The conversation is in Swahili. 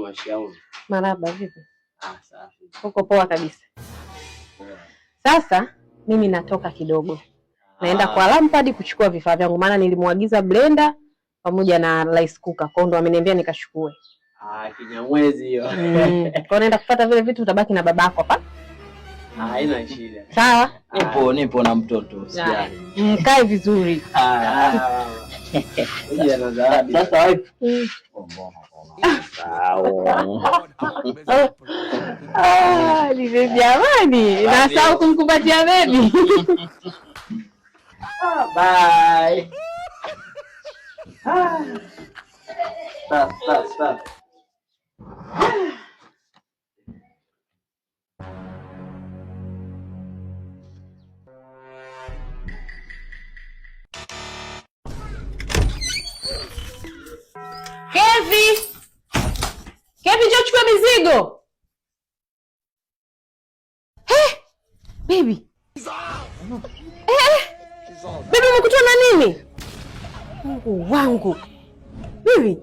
Mwashauri. Marahaba, vipi? Safi. Uko poa kabisa. Sasa mimi natoka kidogo. Naenda kwa Lampard kuchukua vifaa vyangu, maana nilimwagiza blender pamoja na rice cooker. Kwa ndo ameniambia nikachukue. Kinyamwezi hiyo. Kwa naenda kupata vile vitu, utabaki na babako hapa. Haina shida. Sawa? Nipo na mtoto. Usijali. Mkae vizuri. Uje na zawadi. Sasa wife. Ni baby jamani. Nasahau kumkumbatia baby. Bye. Stop. Kevi, njoo chukua mizigo. Baby. Baby, umekutwa na nini? Mungu wangu. Baby.